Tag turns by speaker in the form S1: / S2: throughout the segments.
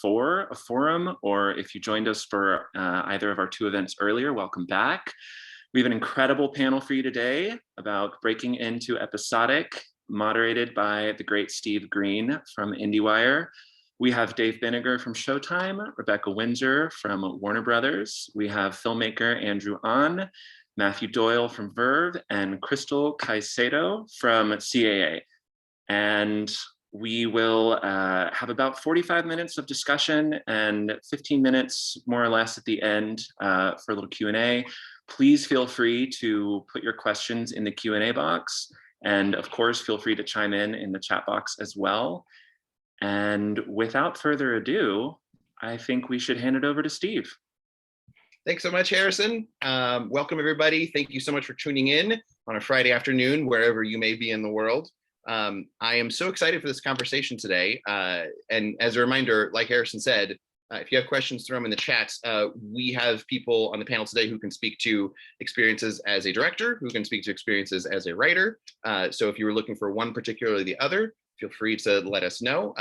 S1: for a forum, or if you joined us for either of our two events earlier, welcome back. We have an incredible panel for you today about breaking into Episodic, moderated by the great Steve Greene from Indiewire. We have Dave Binegar from Showtime, Rebecca Windsor from Warner Brothers. We have filmmaker Andrew Ahn, Matthew Doyle from Verve, and Crystal Caicedo from CAA. And we will have about 45 minutes of discussion and 15 minutes more or less at the end for a little Q&A. Please feel free to put your questions in the Q&A box. And of course, feel free to chime in the chat box as well. And without further ado, I think we should hand it over to Steve.
S2: Thanks so much, Harrison. Welcome, everybody. Thank you so much for tuning in on a Friday afternoon, wherever you may be in the world. I am so excited for this conversation today. And as a reminder, like Harrison said, if you have questions, throw them in the chat. We have people on the panel today who can speak to experiences as a director, who can speak to experiences as a writer. So if you were looking for one particularly the other, feel free to let us know.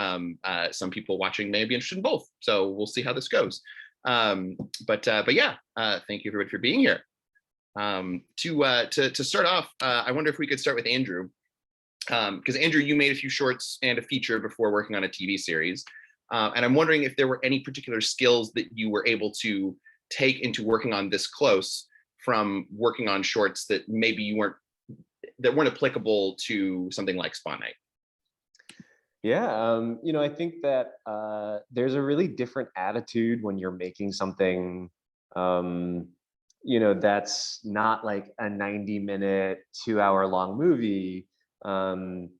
S2: Some people watching may be interested in both. So we'll see how this goes. But yeah, thank you everybody for being here. To start off, I wonder if we could start with Andrew. Because Andrew, you made a few shorts and a feature before working on a TV series. And I'm wondering if there were any particular skills that you were able to take into working on This Close from working on shorts that maybe you weren't applicable to something like Spawn Night.
S3: Yeah, I think that there's a really different attitude when you're making something, that's not like a 90-minute, 2-hour-long movie. And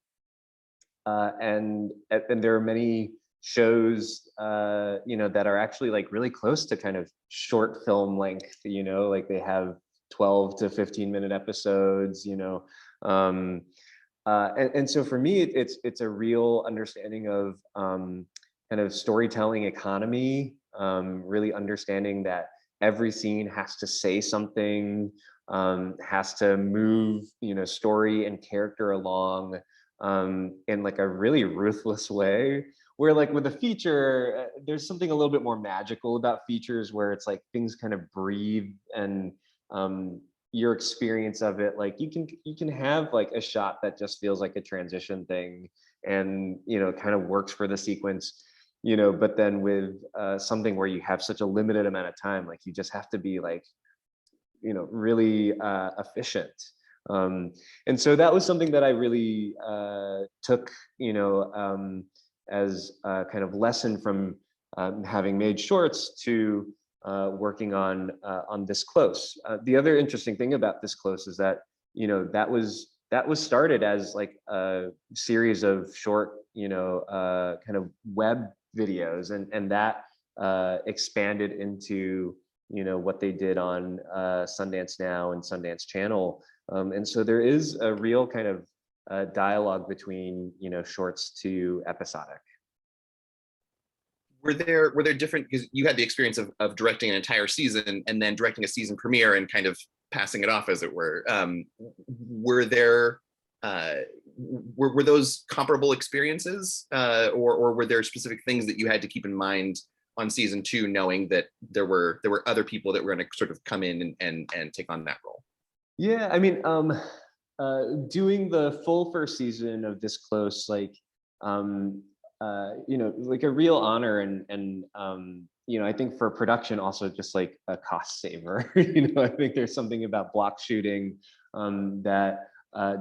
S3: there are many shows that are actually like really close to kind of short film length, like they have 12 to 15-minute episodes, and so for me it's a real understanding of kind of storytelling economy, really understanding that every scene has to say something, has to move story and character along in like a really ruthless way, where like with a feature there's something a little bit more magical about features where it's like things kind of breathe, and your experience of it, like you can have like a shot that just feels like a transition thing and kind of works for the sequence, but then with something where you have such a limited amount of time, like you just have to be like really efficient. And so that was something that I really took, as a kind of lesson from having made shorts to working on This Close. The other interesting thing about This Close is that, that was started as like a series of short, kind of web videos, and that expanded into what they did on Sundance Now and Sundance Channel. And so there is a real kind of dialogue between shorts to episodic.
S2: Were there different, because you had the experience of directing an entire season and then directing a season premiere and kind of passing it off, as it were. Were those comparable experiences, or were there specific things that you had to keep in mind on season 2, knowing that there were other people that were going to sort of come in and take on that role?
S3: Yeah, I mean, doing the full first season of This Close, like, like a real honor, and I think for production also just like a cost saver. I think there's something about block shooting that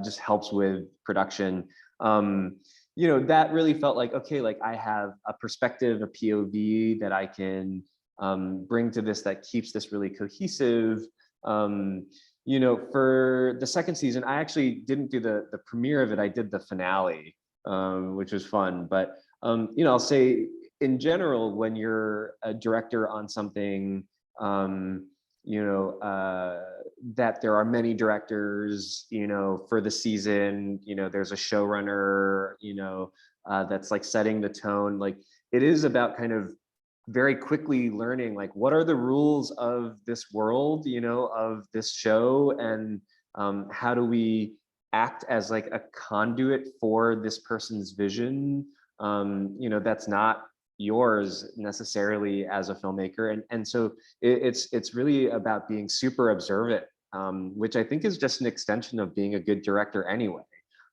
S3: just helps with production. That really felt like, okay, like I have a perspective, a POV that I can bring to this that keeps this really cohesive. For the second season, I actually didn't do the premiere of it. I did the finale, which was fun. But I'll say in general, when you're a director on something, that there are many directors, for the season, there's a showrunner, that's like setting the tone. Like it is about kind of very quickly learning, like, what are the rules of this world, of this show, and how do we act as like a conduit for this person's vision, that's not yours necessarily as a filmmaker. And so it's really about being super observant, which I think is just an extension of being a good director anyway.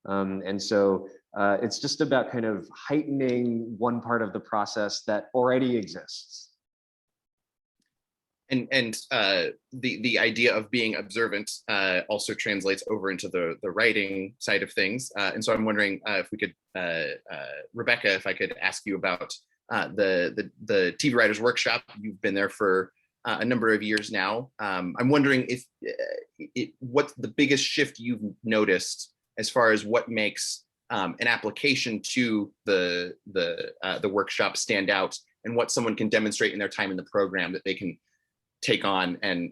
S3: And so it's just about kind of heightening one part of the process that already exists.
S2: And the idea of being observant also translates over into the writing side of things. And so I'm wondering if we could, Rebecca, if I could ask you about the TV Writers Workshop. You've been there for a number of years now. I'm wondering if what's the biggest shift you've noticed as far as what makes an application to the workshop stand out, and what someone can demonstrate in their time in the program that they can take on and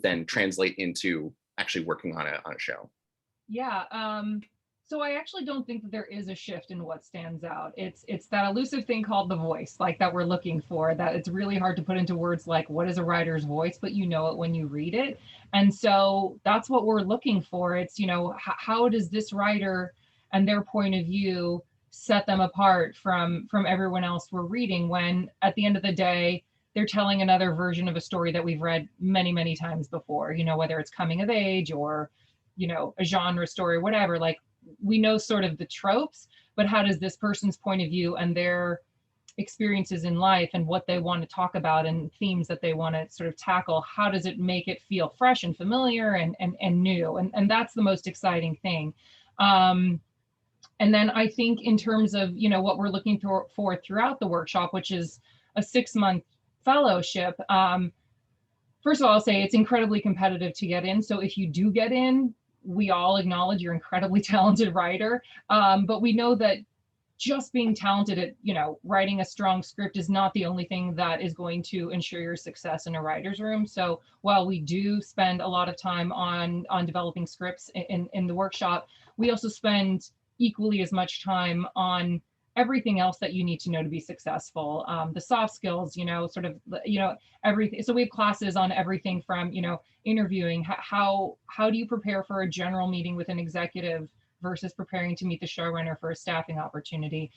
S2: then translate into actually working on a show.
S4: Yeah. So I actually don't think that there is a shift in what stands out. It's that elusive thing called the voice, like that we're looking for, that it's really hard to put into words, like what is a writer's voice, but you know it when you read it. And so that's what we're looking for. It's, you know, how does this writer and their point of view set them apart from everyone else we're reading, when at the end of the day, they're telling another version of a story that we've read many, many times before, you know, whether it's coming of age or, you know, a genre story, whatever. Like, we know sort of the tropes, but how does this person's point of view and their experiences in life and what they want to talk about and themes that they want to sort of tackle, how does it make it feel fresh and familiar and new? And that's the most exciting thing. And then I think in terms of, you know, what we're looking for throughout the workshop, which is a 6-month fellowship. First of all, I'll say it's incredibly competitive to get in. So if you do get in, we all acknowledge you're an incredibly talented writer. But we know that just being talented at, you know, writing a strong script is not the only thing that is going to ensure your success in a writer's room. So while we do spend a lot of time on developing scripts in the workshop, we also spend equally as much time on everything else that you need to know to be successful. The soft skills, you know, sort of, you know, everything. So we have classes on everything from, you know, interviewing, how do you prepare for a general meeting with an executive versus preparing to meet the showrunner for a staffing opportunity.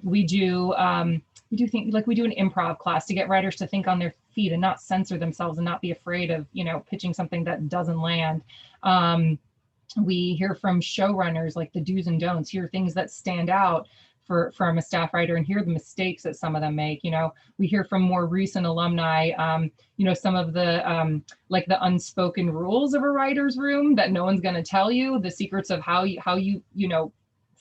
S4: We do an improv class to get writers to think on their feet and not censor themselves and not be afraid of, you know, pitching something that doesn't land. We hear from showrunners, like the do's and don'ts, hear things that stand out from a staff writer and hear the mistakes that some of them make. You know, we hear from more recent alumni, you know, some of the like the unspoken rules of a writer's room that no one's going to tell you, the secrets of how you know,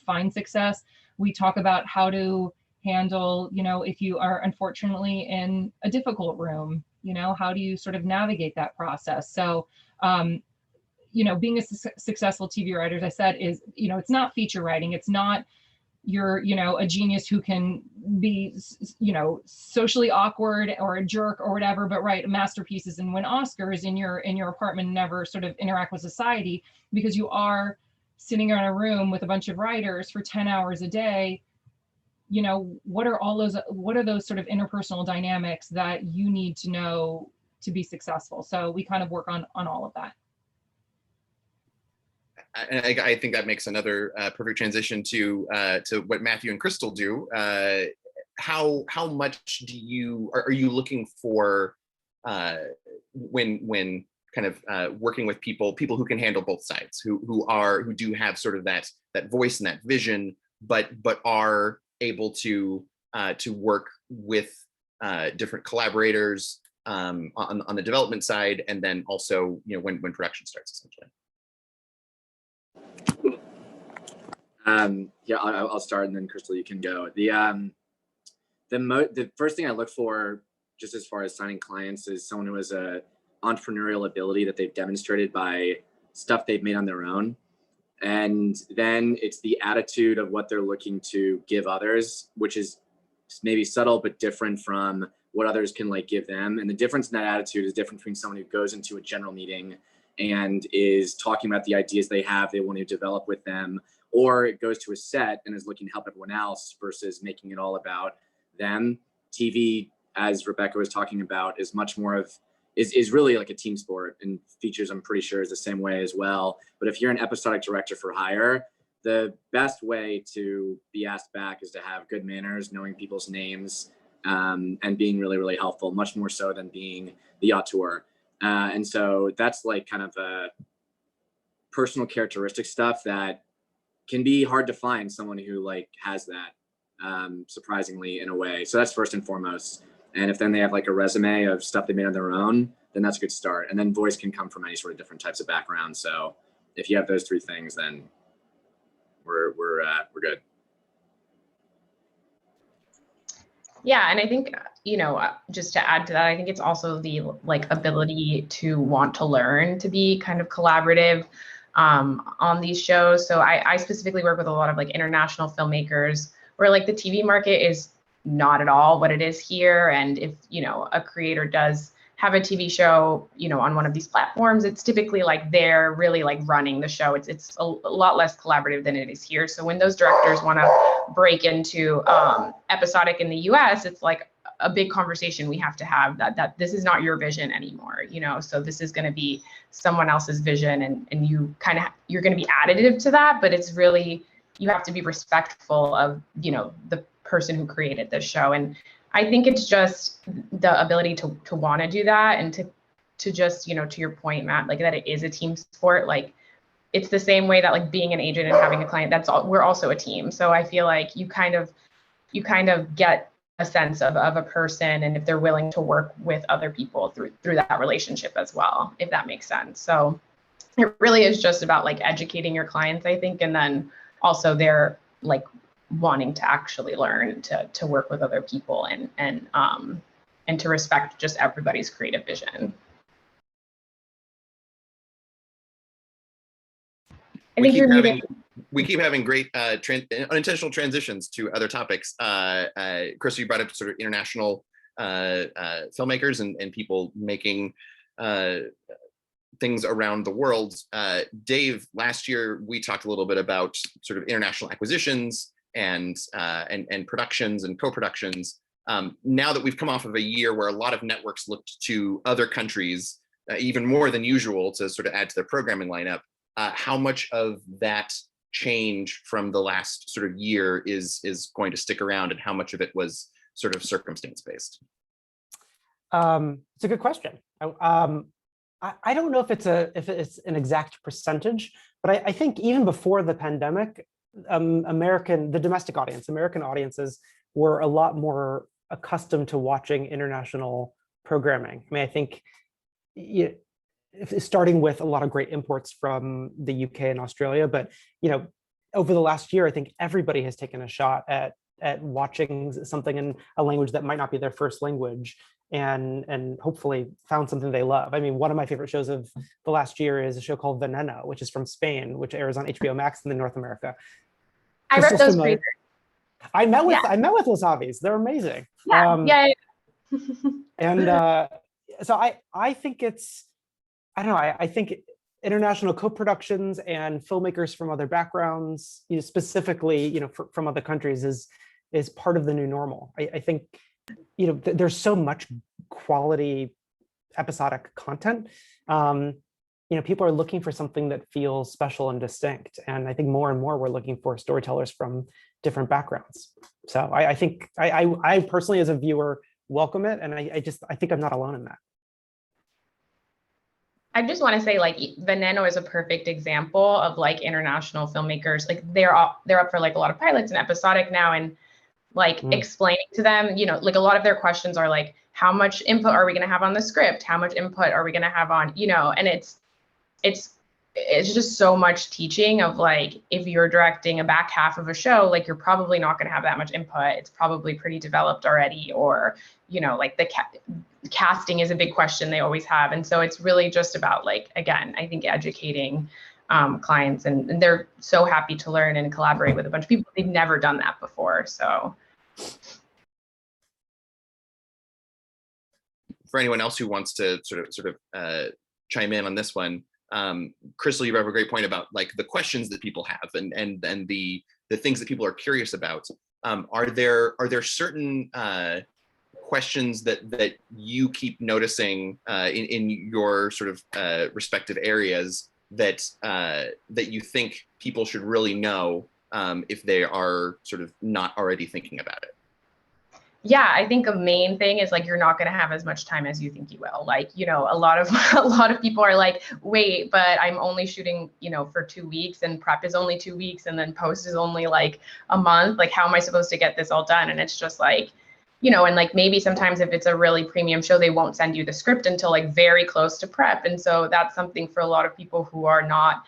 S4: find success. We talk about how to handle, you know, if you are unfortunately in a difficult room, you know, how do you sort of navigate that process? So, you know, being a successful TV writer, as I said, is, you know, it's not feature writing. It's not you're, you know, a genius who can be, you know, socially awkward or a jerk or whatever, but write masterpieces and win Oscars in your apartment and never sort of interact with society, because you are sitting in a room with a bunch of writers for 10 hours a day. You know, what are those sort of interpersonal dynamics that you need to know to be successful? So we kind of work on all of that.
S2: And I think that makes another perfect transition to what Matthew and Crystal do. How much are you looking for when kind of working with people who can handle both sides, who do have sort of that voice and that vision, but are able to work with different collaborators on the development side, and then also, you know, when production starts, essentially.
S5: Yeah, I'll start, and then Crystal, you can go. The first thing I look for, just as far as signing clients, is someone who has a entrepreneurial ability that they've demonstrated by stuff they've made on their own. And then it's the attitude of what they're looking to give others, which is maybe subtle but different from what others can like give them. And the difference in that attitude is different between someone who goes into a general meeting and is talking about the ideas they have, they want to develop with them, or it goes to a set and is looking to help everyone else versus making it all about them. TV, as Rebecca was talking about, is much more of, is really like a team sport, and features, I'm pretty sure, is the same way as well. But if you're an episodic director for hire, the best way to be asked back is to have good manners, knowing people's names, and being really, really helpful, much more so than being the auteur. And so that's like kind of a personal characteristic stuff that can be hard to find someone who like has that, surprisingly, in a way. So that's first and foremost. And if then they have like a resume of stuff they made on their own, then that's a good start. And then voice can come from any sort of different types of background. So if you have those three things, then we're good.
S6: Yeah, and I think, you know, just to add to that, I think it's also the like ability to want to learn, to be kind of collaborative on these shows. So I specifically work with a lot of like international filmmakers where like the TV market is not at all what it is here. And if, you know, a creator does have a TV show, you know, on one of these platforms, it's typically like they're really like running the show. It's a lot less collaborative than it is here. So when those directors want to break into episodic in the US, it's like a big conversation we have to have that this is not your vision anymore, you know, so this is going to be someone else's vision, and you kind of, you're going to be additive to that, but it's really, you have to be respectful of, you know, the person who created this show. And I think it's just the ability to want to do that, and to just, you know, to your point, Matt, like that it is a team sport. Like it's the same way that like being an agent and having a client, that's all, we're also a team. So I feel like you kind of get a sense of a person, and if they're willing to work with other people through that relationship as well, if that makes sense. So it really is just about like educating your clients, I think, and then also they're like wanting to actually learn to work with other people and to respect just everybody's creative vision. I think you're muted.
S2: We keep having great unintentional transitions to other topics. Chris, you brought up sort of international filmmakers and people making things around the world. Dave, last year we talked a little bit about sort of international acquisitions and productions and co-productions. Now that we've come off of a year where a lot of networks looked to other countries, even more than usual, to sort of add to their programming lineup, how much of that change from the last sort of year is going to stick around, and how much of it was sort of circumstance based?
S7: It's a good question. I don't know if it's an exact percentage, but I think even before the pandemic, the domestic audience, American audiences were a lot more accustomed to watching international programming. I mean, I think starting with a lot of great imports from the UK and Australia, but you know, over the last year, I think everybody has taken a shot at watching something in a language that might not be their first language, and hopefully found something they love. I mean, one of my favorite shows of the last year is a show called Veneno, which is from Spain, which airs on HBO Max in North America.
S6: I read those previews.
S7: I met with Wasabi's. They're amazing.
S6: Yeah.
S7: And so I think it's, I don't know, I think international co-productions and filmmakers from other backgrounds, you know, specifically, you know, from other countries is part of the new normal. I think, you know, there's so much quality episodic content. You know, people are looking for something that feels special and distinct. And I think more and more we're looking for storytellers from different backgrounds. So I think I personally, as a viewer, welcome it. And I think I'm not alone in that.
S6: I just want to say, like, Veneno is a perfect example of like international filmmakers. Like they're up for like a lot of pilots and episodic now, and like explaining to them, you know, like a lot of their questions are like, how much input are we going to have on the script? How much input are we going to have on, you know, and it's just so much teaching of like, if you're directing a back half of a show, like you're probably not going to have that much input. It's probably pretty developed already, or, you know, like the casting is a big question they always have. And so it's really just about like, again, I think educating clients, and they're so happy to learn and collaborate with a bunch of people. They've never done that before. So.
S2: For anyone else who wants to sort of chime in on this one, Crystal, you have a great point about like the questions that people have and the things that people are curious about. Are there certain questions that you keep noticing in your sort of respective areas that you think people should really know if they are sort of not already thinking about it?
S6: Yeah, I think a main thing is like, you're not going to have as much time as you think you will. Like, you know, a lot of people are like, wait, but I'm only shooting, you know, for 2 weeks, and prep is only 2 weeks, and then post is only like a month. Like, how am I supposed to get this all done? And it's just like, you know, and like maybe sometimes if it's a really premium show, they won't send you the script until like very close to prep. And so that's something for a lot of people who are not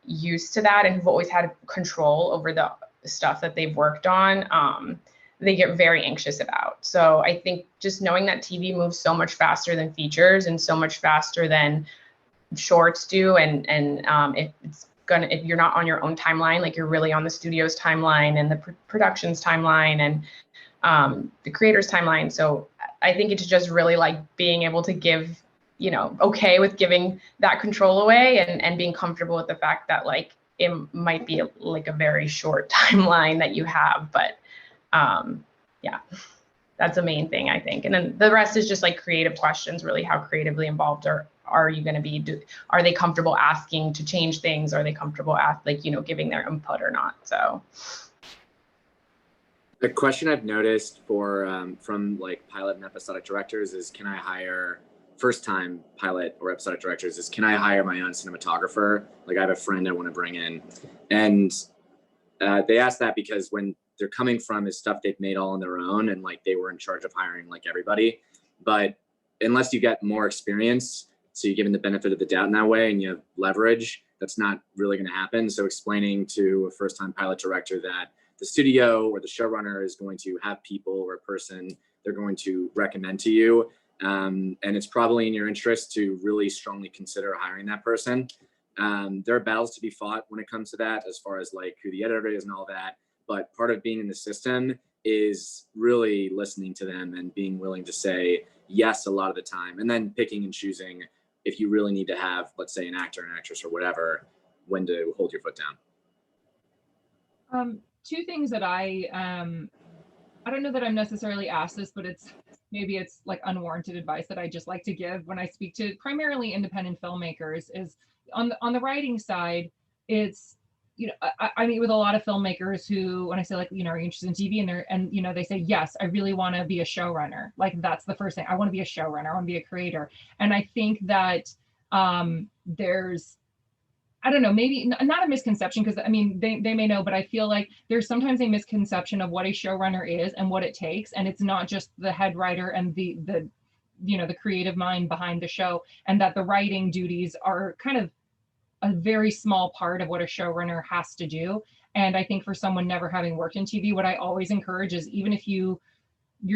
S6: used to that and who've always had control over the stuff that they've worked on. They get very anxious about. So I think just knowing that TV moves so much faster than features and so much faster than shorts do, and if you're not on your own timeline, like you're really on the studio's timeline and the production's timeline and the creator's timeline. So I think it's just really like being able to give, you know, okay with giving that control away and being comfortable with the fact that like it might be like a very short timeline that you have, but yeah, that's the main thing, I think. And then the rest is just like creative questions, really. How creatively involved are you going to be? Are they comfortable asking to change things? Are they comfortable like, you know, giving their input or not? So
S5: the question I've noticed for from like pilot and episodic directors is, can I hire first-time pilot or episodic directors is, can I hire my own cinematographer? Like, I have a friend I want to bring in, and they asked that because when they're coming from is stuff they've made all on their own, and like they were in charge of hiring like everybody. But unless you get more experience, so you're given the benefit of the doubt in that way and you have leverage, that's not really going to happen. So explaining to a first-time pilot director that the studio or the showrunner is going to have people or a person they're going to recommend to you, and it's probably in your interest to really strongly consider hiring that person. There are battles to be fought when it comes to that, as far as like who the editor is and all that. But part of being in the system is really listening to them and being willing to say yes a lot of the time, and then picking and choosing if you really need to have, let's say, an actor, an actress, or whatever, when to hold your foot down.
S4: Two things that I don't know that I'm necessarily asked this, but maybe it's like unwarranted advice that I just like to give when I speak to primarily independent filmmakers, is on the writing side. It's, you know, I meet with a lot of filmmakers who, when I say like, you know, are you interested in TV, and you know, they say, yes, I really want to be a showrunner. Like, that's the first thing. I want to be a showrunner. I want to be a creator. And I think that there's, I don't know, maybe not a misconception, because I mean, they may know, but I feel like there's sometimes a misconception of what a showrunner is and what it takes. And it's not just the head writer and the you know, the creative mind behind the show, and that the writing duties are kind of a very small part of what a showrunner has to do. And I think for someone never having worked in TV, what I always encourage is, even if your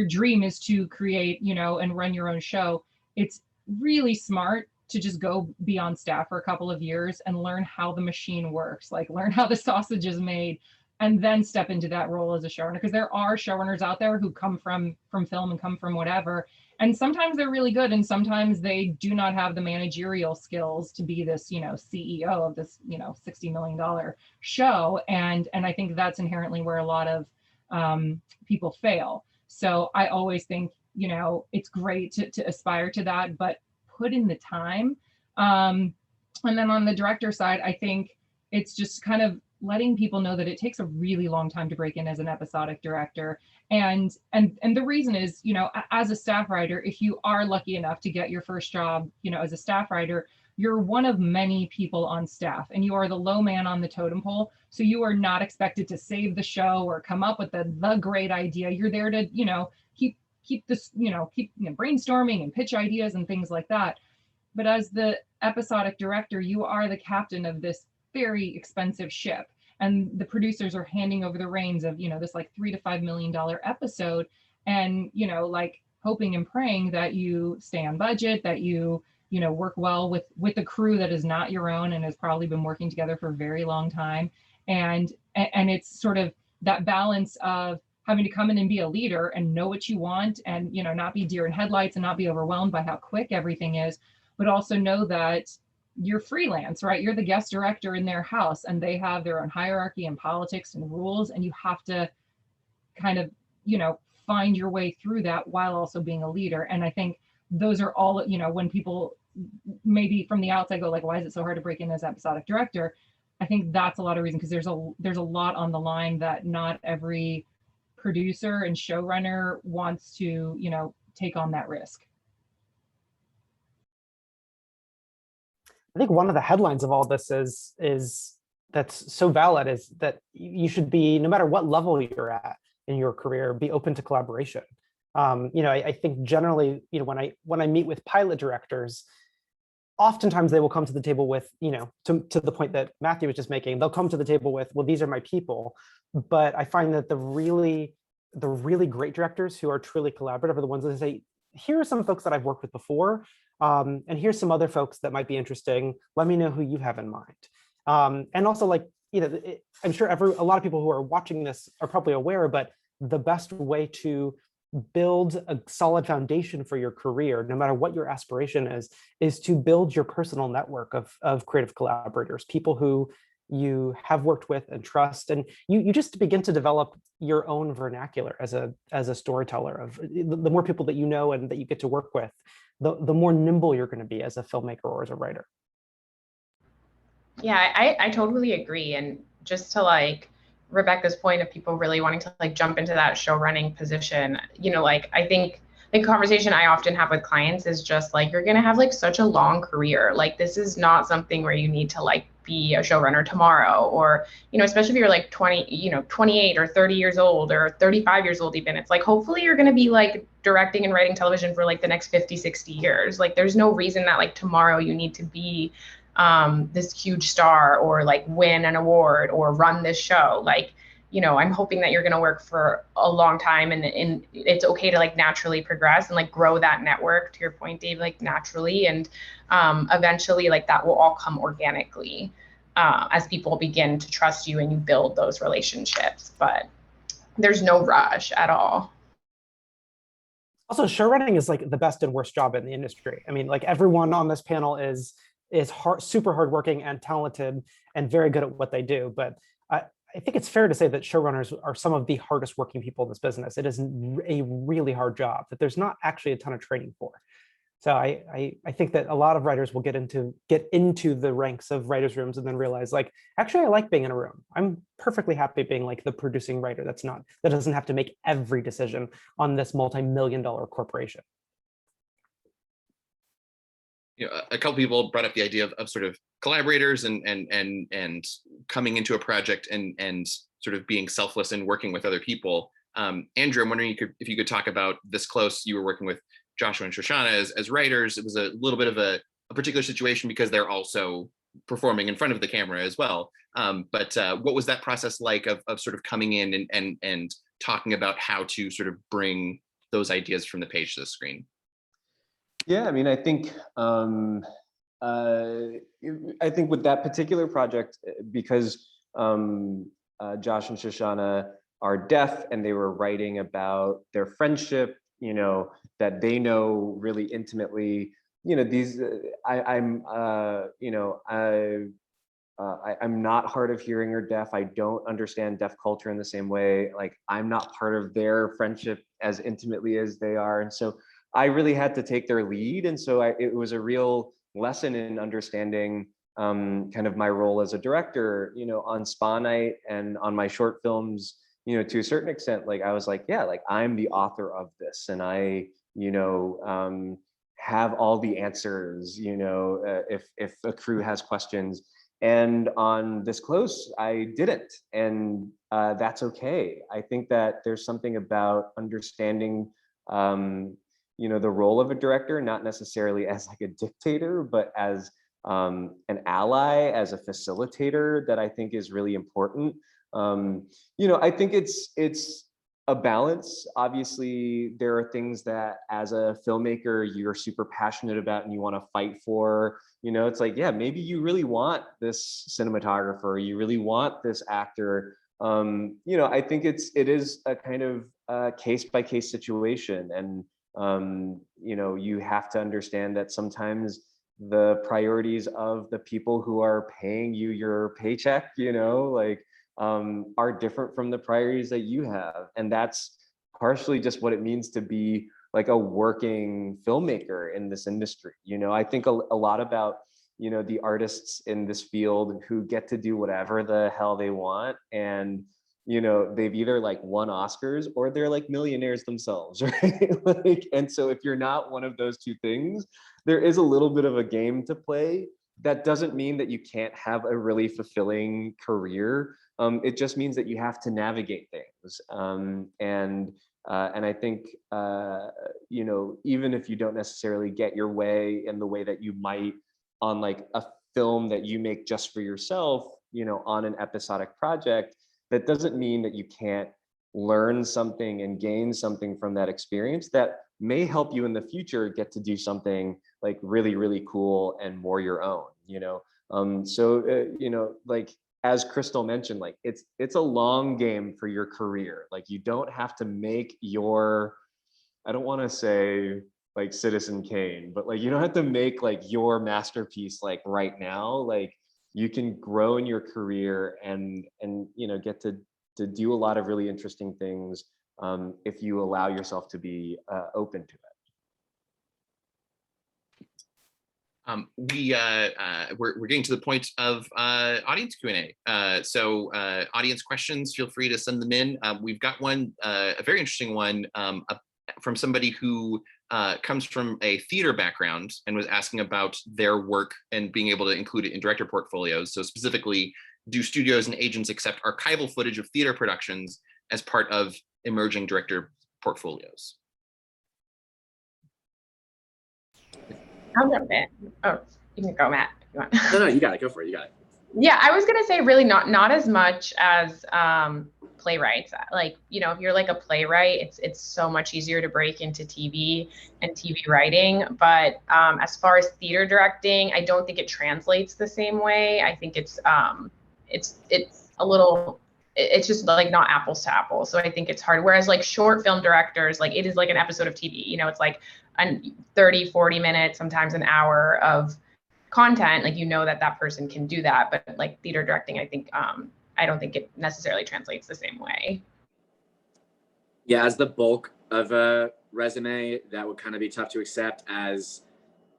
S4: dream is to create, you know, and run your own show, it's really smart to just go be on staff for a couple of years and learn how the machine works, like learn how the sausage is made, and then step into that role as a showrunner. Because there are showrunners out there who come from film and come from whatever. And sometimes they're really good, and sometimes they do not have the managerial skills to be this, you know, CEO of this, you know, $60 million show. And I think that's inherently where a lot of people fail. So I always think, you know, it's great to aspire to that, but put in the time. And then on the director side, I think it's just kind of letting people know that it takes a really long time to break in as an episodic director. And the reason is, you know, as a staff writer, if you are lucky enough to get your first job, you know, as a staff writer, you're one of many people on staff, and you are the low man on the totem pole. So you are not expected to save the show or come up with the great idea. You're there to, you know, keep this, you know, brainstorming and pitch ideas and things like that. But as the episodic director, you are the captain of this very expensive ship, and the producers are handing over the reins of, you know, this like $3 to $5 million episode, and, you know, like hoping and praying that you stay on budget, that you know, work well with a crew that is not your own and has probably been working together for a very long time. And it's sort of that balance of having to come in and be a leader and know what you want, and, you know, not be deer in headlights and not be overwhelmed by how quick everything is, but also know that you're freelance, right? You're the guest director in their house, and they have their own hierarchy and politics and rules, and you have to kind of, you know, find your way through that while also being a leader. And I think those are all, you know, when people maybe from the outside go like, why is it so hard to break in as episodic director? I think that's a lot of reason, because there's a lot on the line that not every producer and showrunner wants to, you know, take on that risk.
S7: I think one of the headlines of all this is that's so valid, is that you should be, no matter what level you're at in your career, be open to collaboration. You know, I think generally, you know, when I meet with pilot directors, oftentimes they will come to the table with, you know, to the point that Matthew was just making, they'll come to the table with, well, these are my people. But I find that the really great directors who are truly collaborative are the ones that say, here are some folks that I've worked with before, and here's some other folks that might be interesting. Let me know who you have in mind. And also, like, you know, I'm sure a lot of people who are watching this are probably aware, but the best way to build a solid foundation for your career, no matter what your aspiration is to build your personal network of creative collaborators, people who you have worked with and trust, and you just begin to develop your own vernacular as a storyteller. Of the more people that you know and that you get to work with, the more nimble you're going to be as a filmmaker or as a writer.
S6: Yeah, I totally agree. And just to like Rebecca's point of people really wanting to like jump into that show running position, you know, like I think the conversation I often have with clients is just like, you're going to have like such a long career. Like, this is not something where you need to like be a showrunner tomorrow, or, you know, especially if you're like 28 or 30 years old or 35 years old even. It's like, hopefully you're going to be like directing and writing television for like the next 50, 60 years. Like, there's no reason that like tomorrow you need to be this huge star or like win an award or run this show. Like, you know, I'm hoping that you're going to work for a long time, and it's okay to like naturally progress and like grow that network, to your point, Dave, like naturally. And eventually like that will all come organically as people begin to trust you and you build those relationships, but there's no rush at all.
S7: Also, show running is like the best and worst job in the industry. I mean, like, everyone on this panel is super hardworking and talented and very good at what they do. But I think it's fair to say that showrunners are some of the hardest working people in this business. It is a really hard job that there's not actually a ton of training for. So I think that a lot of writers will get into the ranks of writers' rooms and then realize, like, actually, I like being in a room. I'm perfectly happy being like the producing writer that doesn't have to make every decision on this multi-million-dollar corporation.
S2: You know, a couple people brought up the idea of sort of collaborators and coming into a project and sort of being selfless and working with other people. Andrew, I'm wondering if you could talk about this close. You were working with Joshua and Shoshana as writers. It was a little bit of a particular situation because they're also performing in front of the camera as well. But what was that process like of sort of coming in and talking about how to sort of bring those ideas from the page to the screen?
S3: Yeah, I mean, I think with that particular project, because Josh and Shoshana are deaf and they were writing about their friendship, you know, that they know really intimately. You know, these I'm not hard of hearing or deaf. I don't understand deaf culture in the same way. Like, I'm not part of their friendship as intimately as they are, and so I really had to take their lead. And so it was a real lesson in understanding kind of my role as a director, you know, on Spa Night and on my short films, you know, to a certain extent. Like, I was like, yeah, like, I'm the author of this, and I, you know, have all the answers, you know, if a crew has questions. And on This Close, I didn't, and that's okay. I think that there's something about understanding you know, the role of a director, not necessarily as like a dictator, but as an ally, as a facilitator, that I think is really important. You know, I think it's a balance. Obviously, there are things that as a filmmaker, you're super passionate about and you want to fight for. You know, it's like, yeah, maybe you really want this cinematographer, you really want this actor. You know, I think it is a kind of case-by-case situation. And you know, you have to understand that sometimes the priorities of the people who are paying you your paycheck, you know, like, are different from the priorities that you have. And that's partially just what it means to be like a working filmmaker in this industry. You know, I think a lot about, you know, the artists in this field who get to do whatever the hell they want, and you know, they've either like won Oscars or they're like millionaires themselves, right? Like, and so if you're not one of those two things, there is a little bit of a game to play. That doesn't mean that you can't have a really fulfilling career. It just means that you have to navigate things. And I think, you know, even if you don't necessarily get your way in the way that you might on like a film that you make just for yourself, you know, on an episodic project, that doesn't mean that you can't learn something and gain something from that experience that may help you in the future get to do something like really, really cool and more your own, you know? You know, like as Crystal mentioned, like it's a long game for your career. Like you don't have to make your, I don't want to say like Citizen Kane, but like you don't have to make like your masterpiece like right now. Like you can grow in your career and you know, get to do a lot of really interesting things if you allow yourself to be open to it.
S2: We're getting to the point of audience Q&A. So audience questions, feel free to send them in. We've got one, a very interesting one from somebody who comes from a theater background and was asking about their work and being able to include it in director portfolios. So specifically, do studios and agents accept archival footage of theater productions as part of emerging director portfolios?
S6: I'll jump in. Oh, you can go, Matt, if you want.
S5: No, you got it. Go for it. You got it.
S6: Yeah, I was gonna say really not as much as playwrights. Like, you know, if you're like a playwright, it's so much easier to break into TV and TV writing. But as far as theater directing, I don't think it translates the same way. I think it's a little, it's just like not apples to apples. So I think it's hard. Whereas like short film directors, like it is like an episode of TV, you know, it's like 30, 40 minutes, sometimes an hour of content. Like, you know, that person can do that. But like theater directing, I think, I don't think it necessarily translates the same way.
S5: Yeah, as the bulk of a resume, that would kind of be tough to accept. As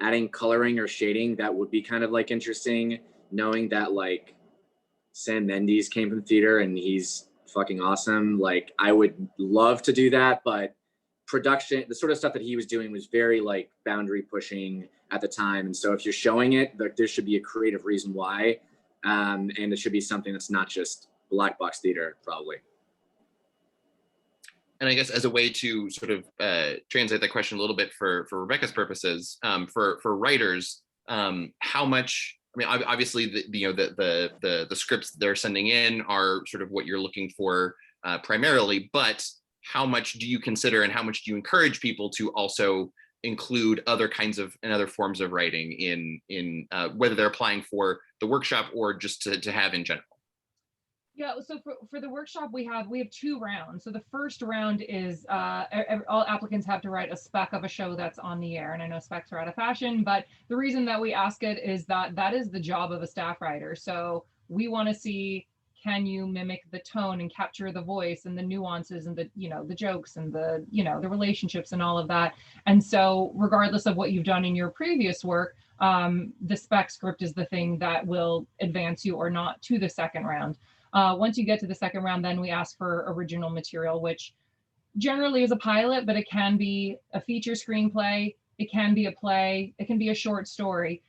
S5: adding coloring or shading, that would be kind of like interesting, knowing that like Sam Mendes came from theater and he's fucking awesome. Like I would love to do that, but production, the sort of stuff that he was doing was very like boundary pushing at the time. And so if you're showing it, there should be a creative reason why. And it should be something that's not just black box theater, probably.
S2: And I guess as a way to sort of translate that question a little bit for Rebecca's purposes, for writers, how much, I mean, obviously the scripts they're sending in are sort of what you're looking for primarily, but how much do you consider and how much do you encourage people to also include other kinds of and other forms of writing in whether they're applying for the workshop or just to have in general?
S4: Yeah, so for the workshop, we have 2 rounds. So the first round is all applicants have to write a spec of a show that's on the air. And I know specs are out of fashion, but the reason that we ask it is that is the job of a staff writer. So we want to see, can you mimic the tone and capture the voice and the nuances and the, you know, the jokes and the, you know, the relationships and all of that. And so regardless of what you've done in your previous work, the spec script is the thing that will advance you or not to the second round. Once you get to the second round, then we ask for original material, which generally is a pilot, but it can be a feature screenplay, it can be a play, it can be a short story.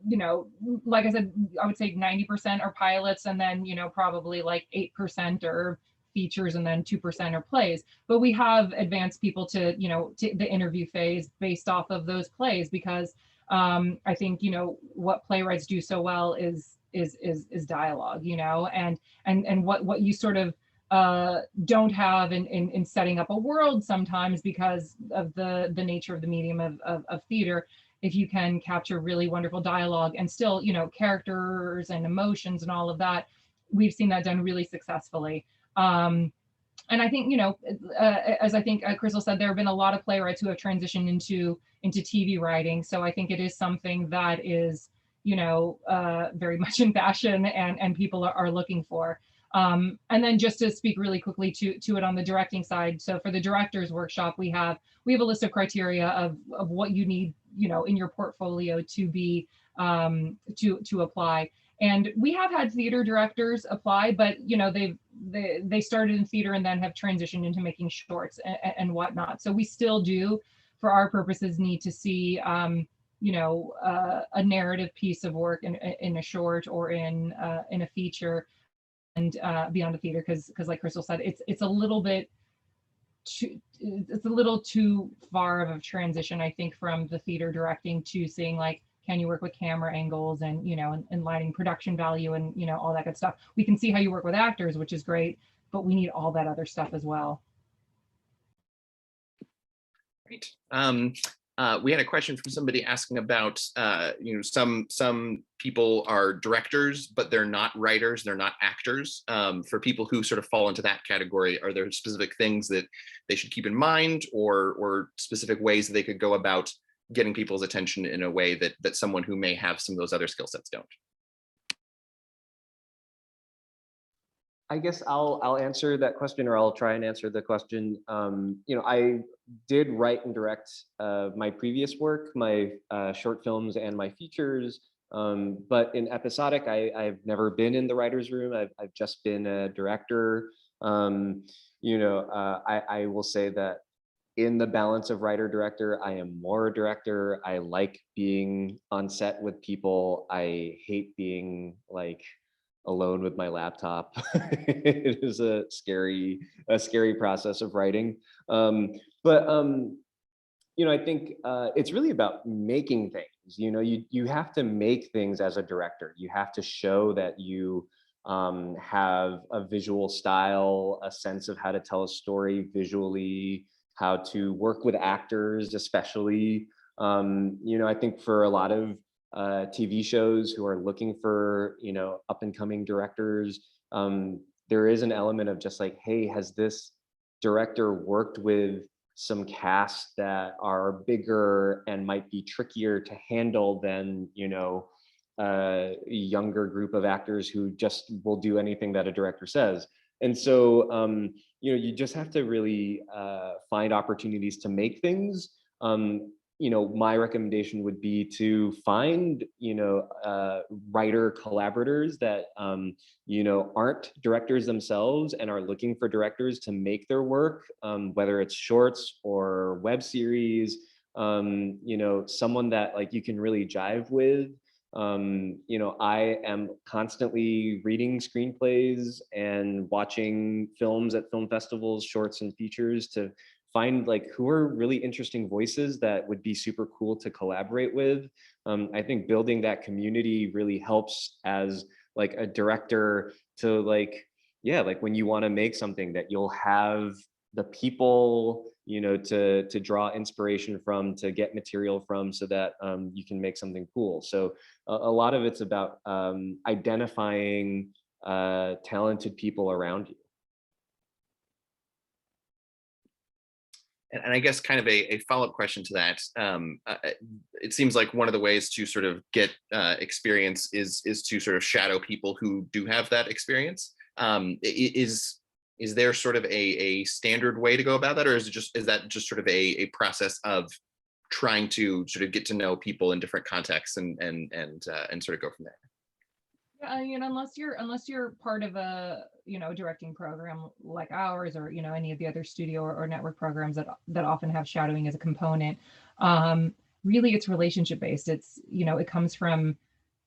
S4: You know, like I said, I would say 90% are pilots, and then, you know, probably like 8% are features, and then 2% are plays. But we have advanced people to, you know, to the interview phase based off of those plays, because I think, you know, what playwrights do so well is dialogue, you know, and what you sort of don't have in setting up a world sometimes because of the nature of the medium of theater. If you can capture really wonderful dialogue and still, you know, characters and emotions and all of that, we've seen that done really successfully. And I think, you know, as I think Crystal said, there have been a lot of playwrights who have transitioned into TV writing. So I think it is something that is, you know, very much in fashion and people are looking for. And then just to speak really quickly to it on the directing side. So for the director's workshop, we have a list of criteria of what you need, in your portfolio to be to apply. And we have had theater directors apply, but they started in theater and then have transitioned into making shorts and whatnot. So we still do, for our purposes, need to see a narrative piece of work in a short or in a feature and beyond the theater, because like Crystal said, it's a little bit it's a little too far of a transition, I think, from the theater directing to seeing, like, can you work with camera angles and and lighting, production value, and all that good stuff. We can see how you work with actors, which is great, but we need all that other stuff as well.
S2: Great. We had a question from somebody asking about, some people are directors, but they're not writers, they're not actors. For people who sort of fall into that category, are there specific things that they should keep in mind, or specific ways that they could go about getting people's attention in a way that someone who may have some of those other skill sets don't?
S3: I guess I'll answer that question, or I'll try and answer the question. I did write and direct my previous work, my short films and my features. But in Episodic, I've never been in the writer's room. I've just been a director. I will say that in the balance of writer director, I am more a director. I like being on set with people. I hate being alone with my laptop. It is a scary process of writing. But I think it's really about making things. You have to make things as a director. You have to show that you have a visual style, a sense of how to tell a story visually, how to work with actors, especially. I think for a lot of TV shows who are looking for, up and coming directors, there is an element of just like, hey, has this director worked with some casts that are bigger and might be trickier to handle than, a younger group of actors who just will do anything that a director says. And so, you just have to really find opportunities to make things. My recommendation would be to find, writer collaborators that, aren't directors themselves and are looking for directors to make their work, whether it's shorts or web series, someone that you can really jive with. I am constantly reading screenplays and watching films at film festivals, shorts and features, to find who are really interesting voices that would be super cool to collaborate with. I think building that community really helps as a director to when you want to make something, that you'll have the people to draw inspiration from, to get material from, so that you can make something cool. So a lot of it's about identifying talented people around you.
S2: And I guess kind of a follow-up question to that, it seems like one of the ways to sort of get experience is to sort of shadow people who do have that experience. Is there sort of a standard way to go about that, or is that just sort of a process of trying to sort of get to know people in different contexts and sort of go from there?
S4: Unless you're part of a directing program like ours, or any of the other studio or network programs that often have shadowing as a component, really it's relationship based. It's it comes from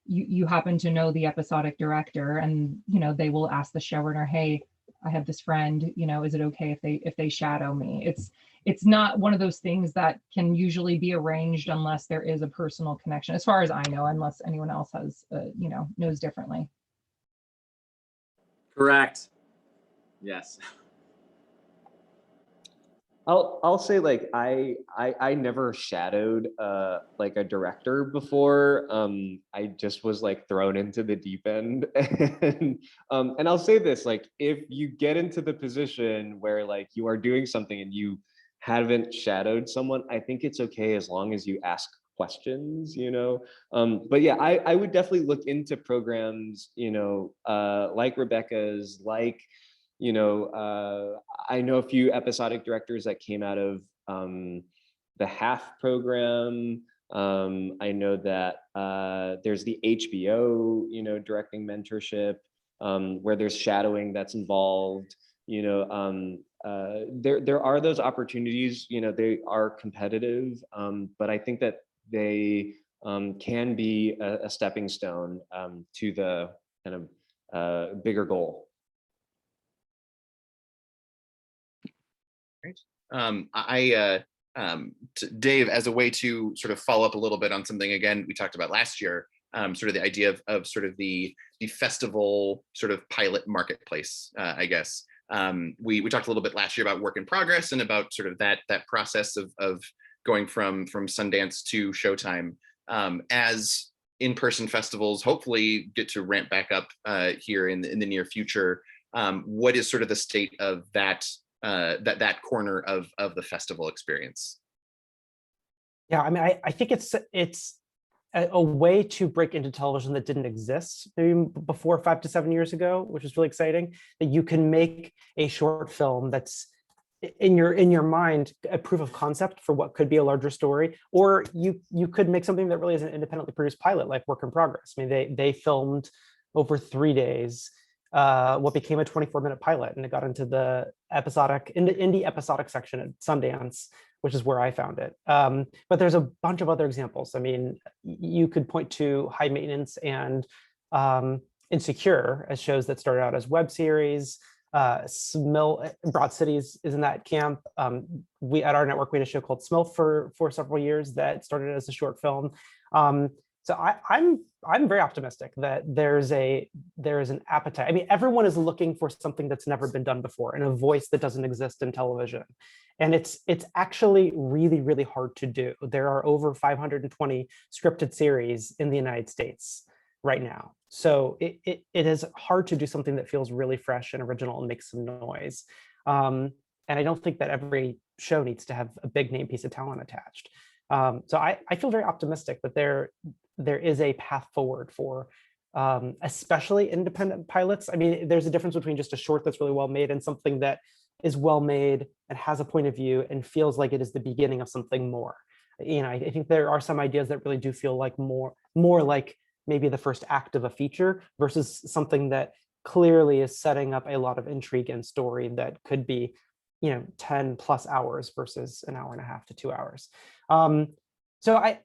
S4: you happen to know the episodic director, and they will ask the showrunner, hey, I have this friend, is it okay if they shadow me? It's not one of those things that can usually be arranged unless there is a personal connection, as far as I know, unless anyone else has, knows differently.
S5: Correct. Yes.
S3: I'll say I never shadowed a director before. I just was thrown into the deep end, and I'll say this, if you get into the position where you are doing something and you haven't shadowed someone, I think it's okay as long as you ask questions, but yeah, I would definitely look into programs, like Rebecca's, like, I know a few episodic directors that came out of the HAF program. I know that there's the HBO, directing mentorship, where there's shadowing that's involved. There are those opportunities. They are competitive, but I think that they can be a stepping stone to the kind of bigger goal.
S2: Great. Dave, as a way to sort of follow up a little bit on something again we talked about last year, sort of the idea of sort of the festival sort of pilot marketplace, I guess. We talked a little bit last year about work in progress and about sort of that process of going from Sundance to Showtime. As in-person festivals hopefully get to ramp back up here in the near future, what is sort of the state of that corner of the festival experience?
S7: Yeah, I mean, I think it's a way to break into television that didn't exist maybe before 5 to 7 years ago, which is really exciting, that you can make a short film that's in your mind a proof of concept for what could be a larger story, or you could make something that really is an independently produced pilot, like Work in Progress. I mean, they filmed over 3 days what became a 24-minute pilot, and it got into the indie episodic section at Sundance, which is where I found it. But there's a bunch of other examples. I mean, you could point to High Maintenance and Insecure as shows that started out as web series. Smil, Broad Cities is in that camp. We at our network, we had a show called Smil for several years that started as a short film. So I'm very optimistic that there is an appetite. I mean, everyone is looking for something that's never been done before and a voice that doesn't exist in television. And it's actually really, really hard to do. There are over 520 scripted series in the United States right now. So it is hard to do something that feels really fresh and original and makes some noise. And I don't think that every show needs to have a big name piece of talent attached. So I feel very optimistic that there is a path forward for especially independent pilots. I mean, there's a difference between just a short that's really well made and something that is well made and has a point of view and feels like it is the beginning of something more. I think there are some ideas that really do feel like more like maybe the first act of a feature versus something that clearly is setting up a lot of intrigue and story that could be 10 plus hours versus an hour and a half to 2 hours. So I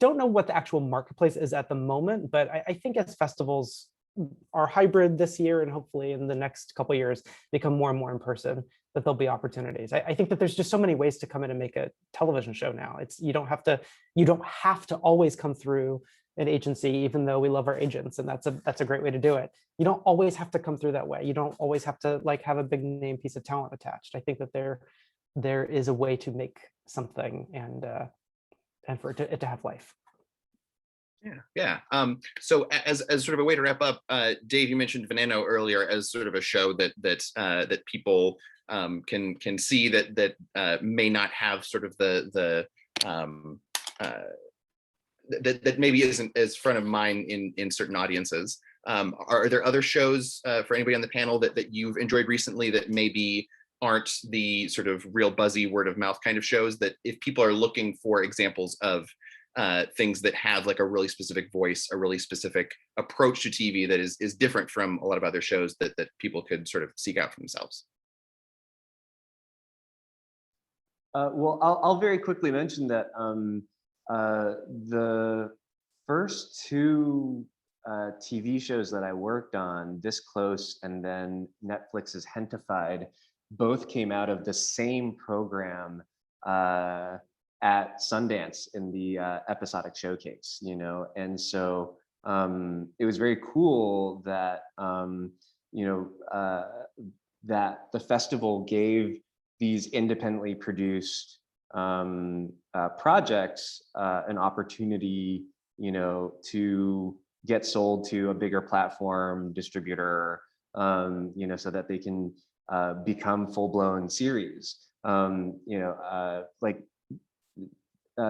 S7: don't know what the actual marketplace is at the moment, but I think as festivals are hybrid this year and hopefully in the next couple of years become more and more in person, that there'll be opportunities. I think that there's just so many ways to come in and make a television show now. You don't have to always come through an agency, even though we love our agents, and that's a great way to do it. You don't always have to come through that way. You don't always have to have a big name piece of talent attached. I think that there is a way to make something and for it to have life.
S2: Yeah. So as sort of a way to wrap up, Dave, you mentioned Veneno earlier as sort of a show that people can see that may not have sort of the that maybe isn't as front of mind in certain audiences. Are there other shows for anybody on the panel that you've enjoyed recently that maybe aren't the sort of real buzzy word of mouth kind of shows, that if people are looking for examples of things that have like a really specific voice, a really specific approach to TV that is different from a lot of other shows that people could sort of seek out for themselves?
S3: Well, I'll very quickly mention that the first 2 TV shows that I worked on, This Close and then Netflix's Hentified, both came out of the same program at Sundance in the episodic showcase, and so it was very cool that that the festival gave these independently produced projects an opportunity, to get sold to a bigger platform distributor, so that they can become full-blown series.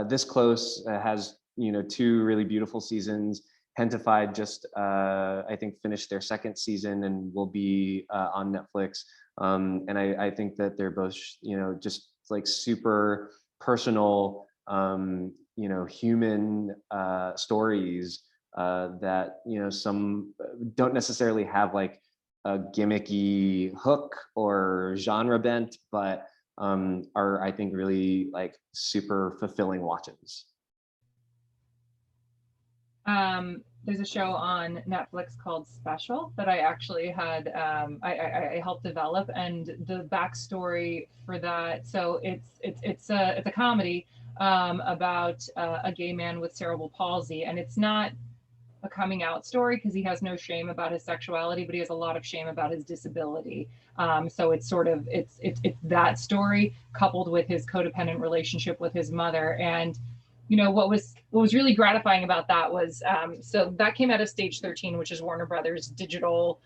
S3: this close, has, you know, 2 really beautiful seasons. Hentified just, I think, finished their 2nd season and will be on Netflix. And I think that they're both, you know, just like super personal, you know, human stories that, you know, some don't necessarily have like a gimmicky hook or genre bent, but are, I think, really like super fulfilling watches.
S4: There's a show on Netflix called Special that I actually had, I helped develop, and the backstory for that. So it's a comedy about a gay man with cerebral palsy, and it's not a coming out story because he has no shame about his sexuality, but he has a lot of shame about his disability. So it's sort of it's that story coupled with his codependent relationship with his mother. And you know what was really gratifying about that was so that came out of Stage 13, which is Warner Brothers digital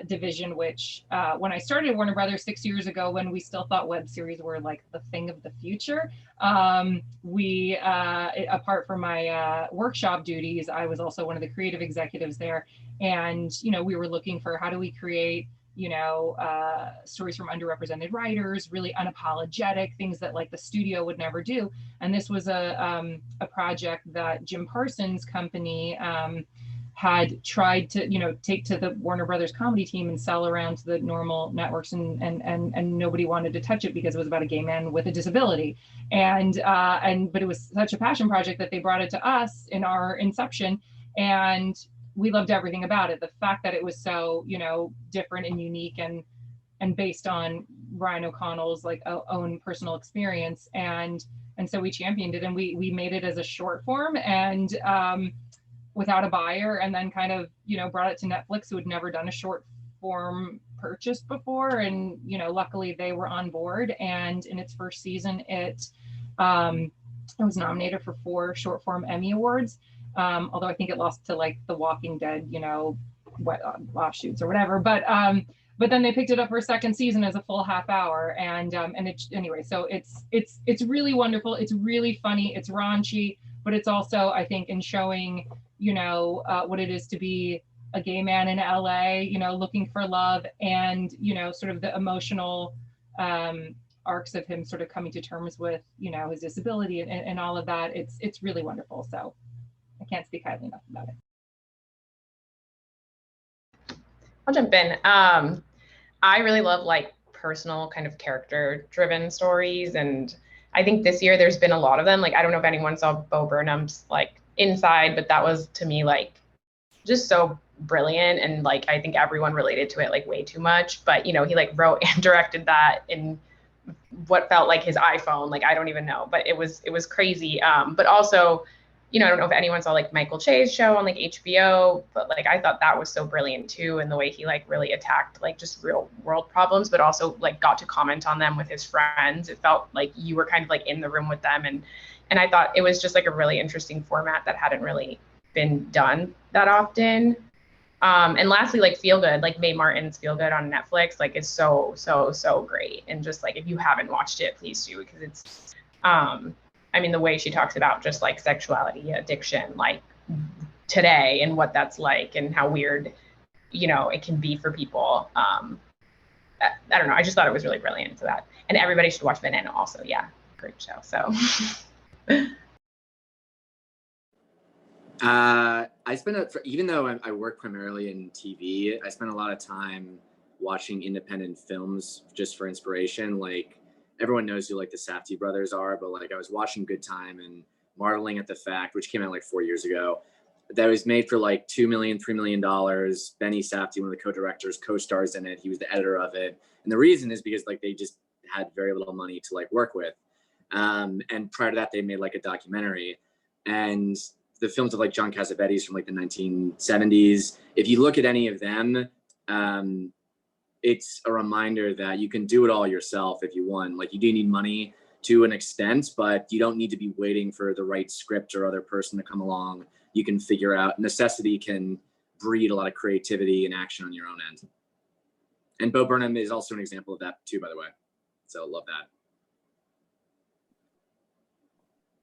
S4: division, which when I started Warner Brothers 6 years ago, when we still thought web series were like the thing of the future, we apart from my workshop duties, I was also one of the creative executives there. And you know, we were looking for how do we create, you know, stories from underrepresented writers, really unapologetic things that like the studio would never do. And this was a project that Jim Parsons' company had tried to, you know, take to the Warner Brothers comedy team and sell around to the normal networks, and nobody wanted to touch it because it was about a gay man with a disability. And but it was such a passion project that they brought it to us in our inception, and we loved everything about it. The fact that it was so, you know, different and unique and based on Ryan O'Connell's like own personal experience. And so we championed it, and we made it as a short form and without a buyer, and then kind of, you know, brought it to Netflix, who had never done a short form purchase before. And, you know, luckily they were on board. And in its first season, it was nominated for 4 short form Emmy Awards. Although I think it lost to like The Walking Dead, you know, offshoots or whatever. But then they picked it up for a 2nd season as a full half hour. And it, anyway, so it's really wonderful. It's really funny. It's raunchy, but it's also, I think, in showing, you know, what it is to be a gay man in LA, you know, looking for love, and, you know, sort of the emotional arcs of him sort of coming to terms with, you know, his disability and all of that. It's really wonderful. So I can't speak highly enough about it.
S6: I'll jump in. I really love like personal kind of character driven stories. And I think this year there's been a lot of them. Like, I don't know if anyone saw Bo Burnham's like Inside, but that was to me like just so brilliant. And like, I think everyone related to it like way too much, but you know, he like wrote and directed that in what felt like his iPhone. Like, I don't even know, but it was crazy. But also, you know, I don't know if anyone saw like Michael Che's show on like HBO, but like I thought that was so brilliant too, and the way he like really attacked like just real world problems, but also like got to comment on them with his friends. It felt like you were kind of like in the room with them, and I thought it was just like a really interesting format that hadn't really been done that often. And lastly, like Feel Good, like Mae Martin's Feel Good on Netflix, like is so great. And just like if you haven't watched it, please do, because it's I mean, the way she talks about just like sexuality, addiction, like today and what that's like and how weird, you know, it can be for people. I don't know. I just thought it was really brilliant. So that, and everybody should watch Banana also. Yeah, great show. So.
S5: I spend even though I work primarily in TV, I spend a lot of time watching independent films just for inspiration. Like, everyone knows who like the Safdie brothers are, but like I was watching Good Time and Marveling at the Fact, which came out like 4 years ago, that was made for like $2 million, $3 million. Benny Safdie, one of the co-directors, co-stars in it. He was the editor of it. And the reason is because like they just had very little money to like work with. And prior to that, they made like a documentary. And the films of like John Cassavetes from like the 1970s, if you look at any of them, it's a reminder that you can do it all yourself if you want. Like, you do need money to an extent, but you don't need to be waiting for the right script or other person to come along. You can figure out, necessity can breed a lot of creativity and action on your own end. And Bo Burnham is also an example of that too, by the way. So love that.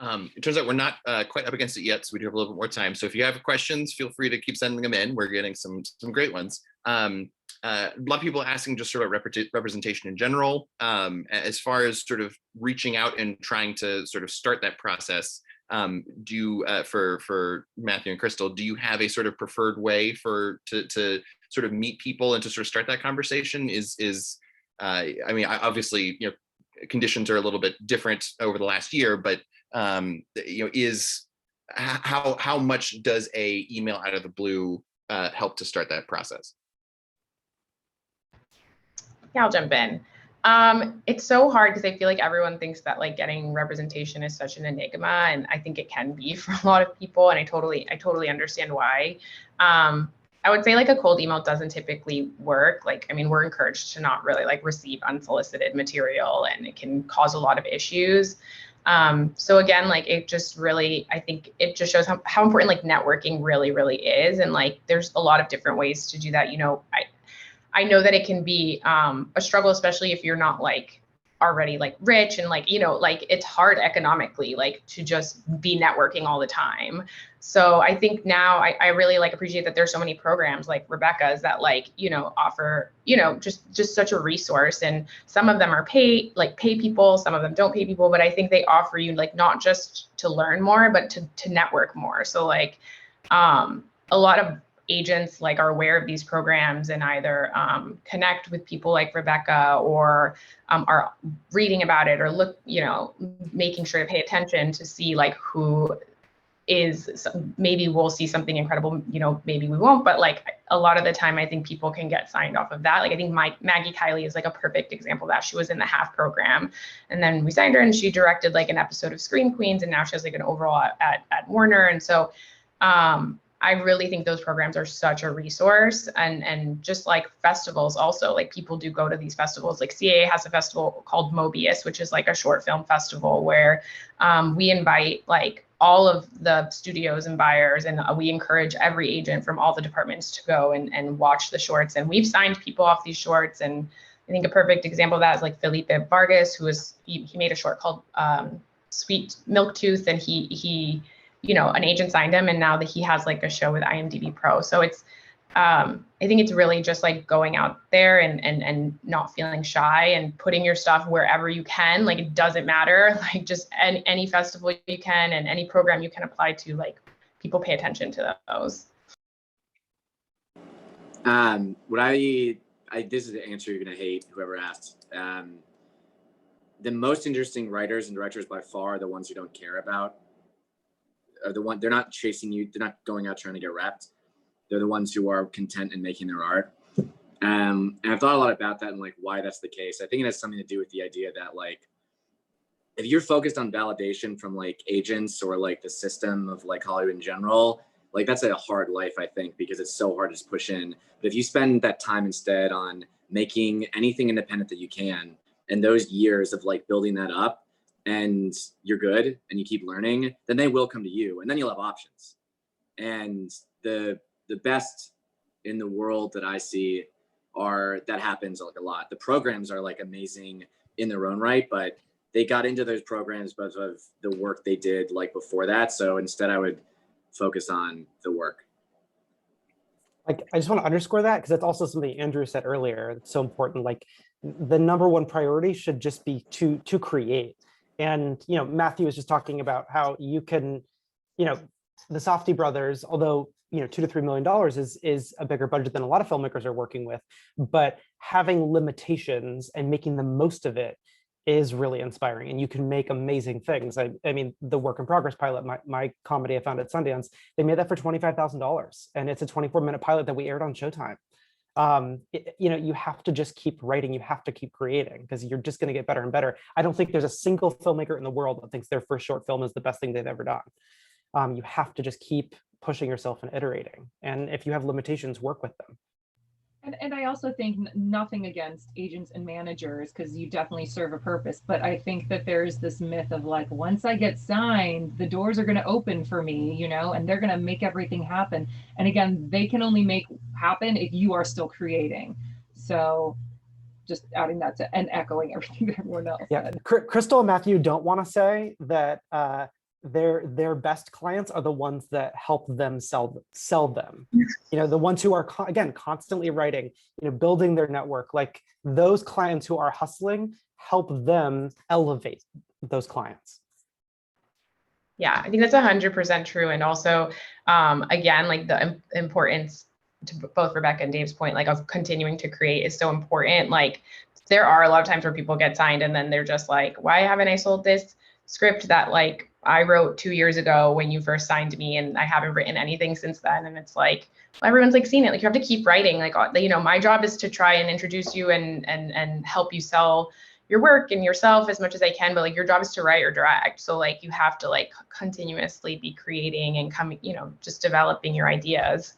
S2: It turns out we're not quite up against it yet, so we do have a little bit more time. So if you have questions, feel free to keep sending them in. We're getting some great ones. A lot of people asking just sort of representation in general. As far as sort of reaching out and trying to sort of start that process, do you, for Matthew and Crystal, do you have a sort of preferred way to sort of meet people and to sort of start that conversation? I mean, obviously, you know, conditions are a little bit different over the last year, but you know, how much does a email out of the blue help to start that process?
S6: Yeah, I'll jump in. It's so hard because I feel like everyone thinks that like getting representation is such an enigma, and I think it can be for a lot of people, and I totally understand why. I would say like a cold email doesn't typically work. Like, I mean, we're encouraged to not really like receive unsolicited material, and it can cause a lot of issues. So again, like it just really, I think it just shows how important like networking really is. And like, there's a lot of different ways to do that. You know, I know that it can be a struggle, especially if you're not like already like rich and like, you know, like it's hard economically, like to just be networking all the time. So I think now I really like appreciate that there's so many programs like Rebecca's that like, you know, offer, you know, just such a resource. And some of them are pay people, some of them don't pay people, but I think they offer you like not just to learn more, but to network more. So like a lot of agents like are aware of these programs and either connect with people like Rebecca or are reading about it or look, you know, making sure to pay attention to see like who is, maybe we'll see something incredible, you know, maybe we won't, but like a lot of the time I think people can get signed off of that. Like I think Maggie Kiley is like a perfect example of that. She was in the half program and then we signed her and she directed like an episode of Scream Queens and now she has like an overall at Warner. And so I really think those programs are such a resource, and just like festivals also, like people do go to these festivals. Like CAA has a festival called Mobius, which is like a short film festival where we invite like all of the studios and buyers, and we encourage every agent from all the departments to go and watch the shorts. And we've signed people off these shorts. And I think a perfect example of that is like Felipe Vargas, he made a short called Sweet Milk Tooth, and he you know, an agent signed him, and now that he has like a show with IMDb Pro. So it's, I think it's really just like going out there and not feeling shy and putting your stuff wherever you can. Like it doesn't matter, like just any festival you can and any program you can apply to, like people pay attention to those.
S5: This is the answer you're gonna hate, whoever asked. The most interesting writers and directors by far are the ones who don't care about. They're not chasing you, they're not going out trying to get repped. They're the ones who are content in making their art. And I've thought a lot about that and like why that's the case. I think it has something to do with the idea that like, if you're focused on validation from like agents or like the system of like Hollywood in general, like that's a hard life, I think, because it's so hard to just push in. But if you spend that time instead on making anything independent that you can, and those years of like building that up, and you're good and you keep learning, then they will come to you and then you'll have options. And the best in the world that I see that happens like a lot. The programs are like amazing in their own right, but they got into those programs because of the work they did like before that. So instead I would focus on the work.
S7: Like, I just want to underscore that because that's also something Andrew said earlier. It's so important. Like the number one priority should just be to create. And, you know, Matthew was just talking about how you can, you know, the Safdie brothers, although, you know, $2 to $3 million is a bigger budget than a lot of filmmakers are working with, but having limitations and making the most of it is really inspiring. And you can make amazing things. I mean, the Work in Progress pilot, my comedy I found at Sundance, they made that for $25,000. And it's a 24-minute pilot that we aired on Showtime. You know, you have to just keep writing, you have to keep creating because you're just going to get better and better. I don't think there's a single filmmaker in the world that thinks their first short film is the best thing they've ever done. You have to just keep pushing yourself and iterating. And if you have limitations, work with them.
S4: And I also think nothing against agents and managers, because you definitely serve a purpose. But I think that there's this myth of like, once I get signed, the doors are going to open for me, you know, and they're going to make everything happen. And again, they can only make happen if you are still creating. So just adding that to and echoing everything that everyone else said.
S7: Crystal and Matthew don't want to say that their best clients are the ones that help them sell them. You know, the ones who are again constantly writing, you know, building their network. Like those clients who are hustling help them elevate those clients.
S6: Yeah, I think that's 100% true. And also, again, like the importance to both Rebecca and Dave's point, like of continuing to create is so important. Like there are a lot of times where people get signed and then they're just like, why haven't I sold this script that like I wrote 2 years ago when you first signed me, and I haven't written anything since then? And it's like, well, everyone's like seen it. Like you have to keep writing. Like, you know, my job is to try and introduce you and help you sell your work and yourself as much as I can, but like your job is to write or direct. So like you have to like continuously be creating and coming, you know, just developing your ideas.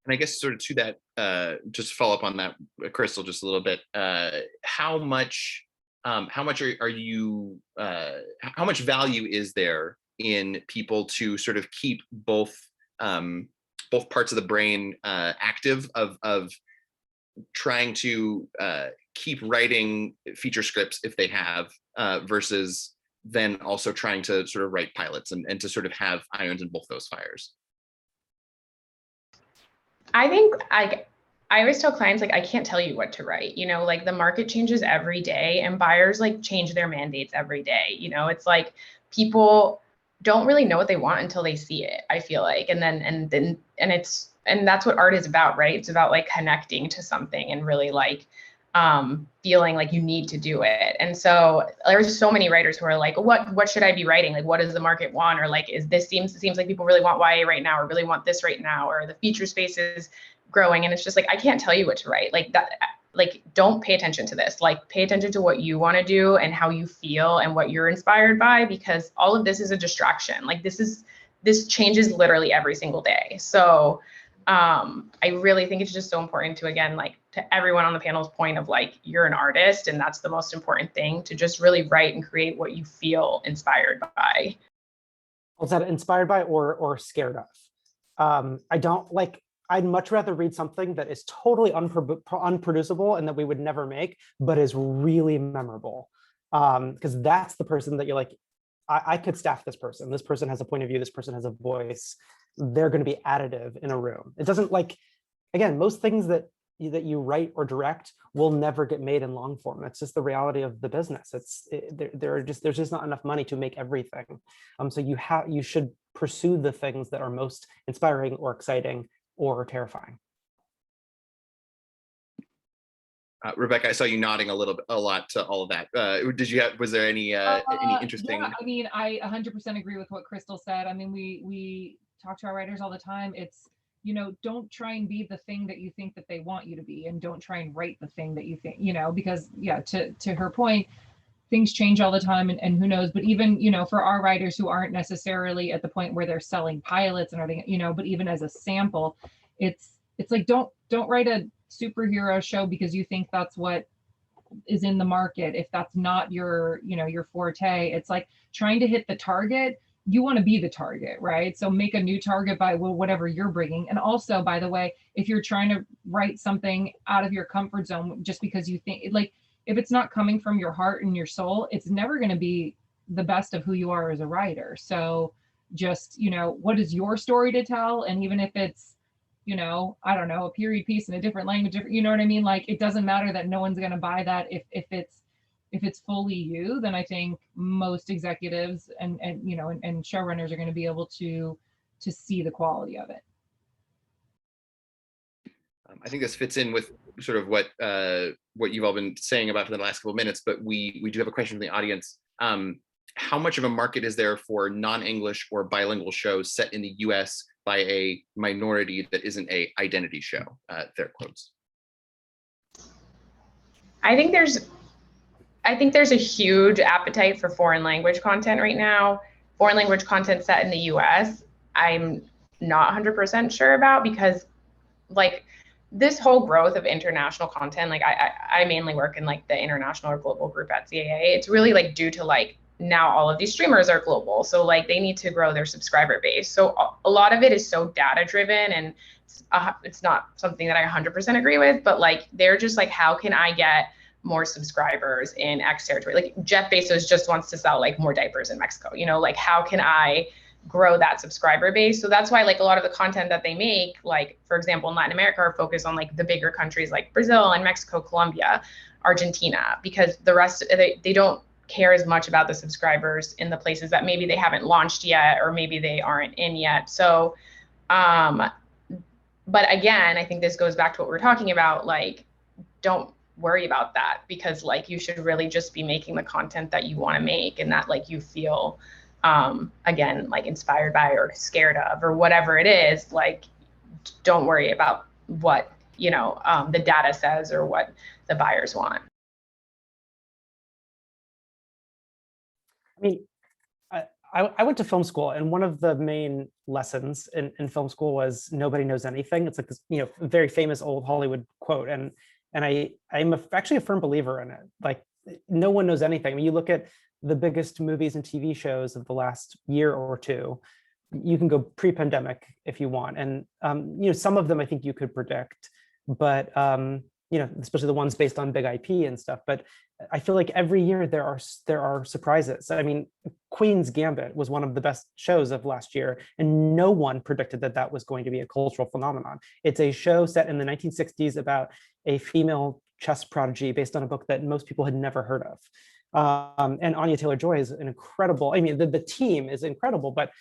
S2: And I guess sort of to that, just to follow up on that, Crystal, just a little bit, how much are you, how much value is there in people to sort of keep both parts of the brain active of trying to keep writing feature scripts if they have, versus then also trying to sort of write pilots and to sort of have irons in both those fires?
S6: I think I always tell clients, like, I can't tell you what to write, you know, like the market changes every day and buyers like change their mandates every day. You know, it's like people don't really know what they want until they see it, I feel like. And that's what art is about, right? It's about like connecting to something and really like feeling like you need to do it. And so there's so many writers who are like, what should I be writing? Like, what does the market want? Or like, it seems like people really want YA right now, or really want this right now, or the feature space is growing. And it's just like, I can't tell you what to write. Like that, like, don't pay attention to this. Like, pay attention to what you want to do and how you feel and what you're inspired by, because all of this is a distraction. Like this changes literally every single day. So I really think it's just so important to, again, like to everyone on the panel's point of like, you're an artist and that's the most important thing, to just really write and create what you feel inspired by.
S7: Was that inspired by or scared of? I'd much rather read something that is totally unproducible and that we would never make, but is really memorable. Because that's the person that you're like, I could staff this person. This person has a point of view. This person has a voice. They're going to be additive in a room. It doesn't, like, again, most things that you write or direct will never get made in long form. It's just the reality of the business. There's just not enough money to make everything. So you should pursue the things that are most inspiring or exciting or terrifying.
S2: Rebecca, I saw you nodding a lot to all of that. Was there any interesting?
S4: Yeah, I mean, I 100% agree with what Crystal said. I mean, we talk to our writers all the time. It's, you know, don't try and be the thing that you think that they want you to be, and don't try and write the thing that you think, you know, because yeah, to her point, things change all the time, and who knows, but even, you know, for our writers who aren't necessarily at the point where they're selling pilots and everything, you know, but even as a sample, it's like, don't write a superhero show because you think that's what is in the market. If that's not your, you know, your forte, it's like trying to hit the target. You want to be the target, right? So make a new target by whatever you're bringing. And also, by the way, if you're trying to write something out of your comfort zone just because you think, like, if it's not coming from your heart and your soul, it's never going to be the best of who you are as a writer. So just, you know, what is your story to tell? And even if it's, you know, I don't know, a period piece in a different language, you know what I mean? Like, it doesn't matter that no one's going to buy that. If it's fully you, then I think most executives and you know, and showrunners are going to be able to see the quality of it.
S2: I think this fits in with sort of what you've all been saying about for the last couple of minutes, but we do have a question from the audience. How much of a market is there for non-English or bilingual shows set in the US by a minority that isn't a identity show? Their quotes.
S6: I think there's a huge appetite for foreign language content right now. Foreign language content set in the US, I'm not 100% sure about, because like this whole growth of international content, like I mainly work in like the international or global group at CAA. It's really like due to like now all of these streamers are global. So like they need to grow their subscriber base. So a lot of it is so data driven, and it's not something that I 100% agree with, but like they're just like, how can I get more subscribers in X territory. Like Jeff Bezos just wants to sell like more diapers in Mexico, you know, like how can I grow that subscriber base? So that's why like a lot of the content that they make, like for example, in Latin America, are focused on like the bigger countries like Brazil and Mexico, Colombia, Argentina, because the rest, they don't care as much about the subscribers in the places that maybe they haven't launched yet, or maybe they aren't in yet. So, but again, I think this goes back to what we're talking about, like, don't worry about that, because like you should really just be making the content that you want to make and that like you feel again like inspired by or scared of or whatever it is. Like don't worry about what you know the data says or what the buyers want.
S7: I mean, I went to film school, and one of the main lessons in film school was nobody knows anything. It's like this, you know, very famous old Hollywood quote, and I'm actually a firm believer in it. Like no one knows anything. I mean, you look at the biggest movies and TV shows of the last year or two. You can go pre-pandemic if you want, and you know, some of them I think you could predict, but you know, especially the ones based on big IP and stuff. But I feel like every year there are surprises. I mean, Queen's Gambit was one of the best shows of last year, and no one predicted that that was going to be a cultural phenomenon. It's a show set in the 1960s about a female chess prodigy based on a book that most people had never heard of. And Anya Taylor-Joy is an incredible, I mean, the team is incredible, but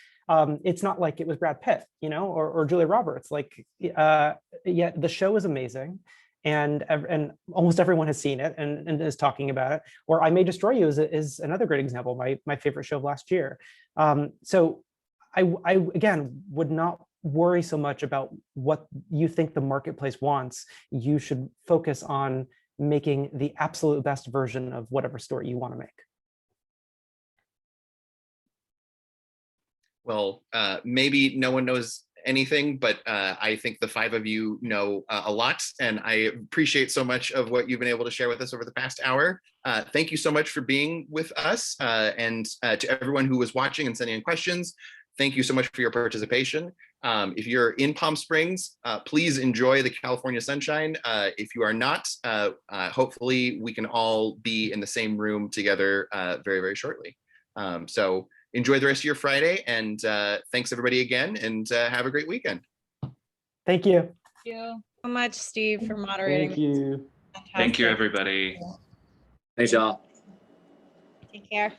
S7: it's not like it was Brad Pitt, you know, or Julia Roberts. Like, yet the show is amazing. And almost everyone has seen it and is talking about it. Or I May Destroy You is another great example, my favorite show of last year. So I again would not worry so much about what you think the marketplace wants. You should focus on making the absolute best version of whatever story you want to make.
S2: Well, maybe no one knows anything, but I think the five of you know a lot, and I appreciate so much of what you've been able to share with us over the past hour. Thank you so much for being with us, and to everyone who was watching and sending in questions, thank you so much for your participation. If you're in Palm Springs, please enjoy the California sunshine. If you are not, hopefully we can all be in the same room together very, very shortly. So enjoy the rest of your Friday, and thanks everybody again, and have a great weekend.
S7: Thank you.
S8: Thank you so much, Steve, for moderating.
S7: Thank you.
S1: Thank you, everybody.
S5: Thanks, y'all.
S8: Take care.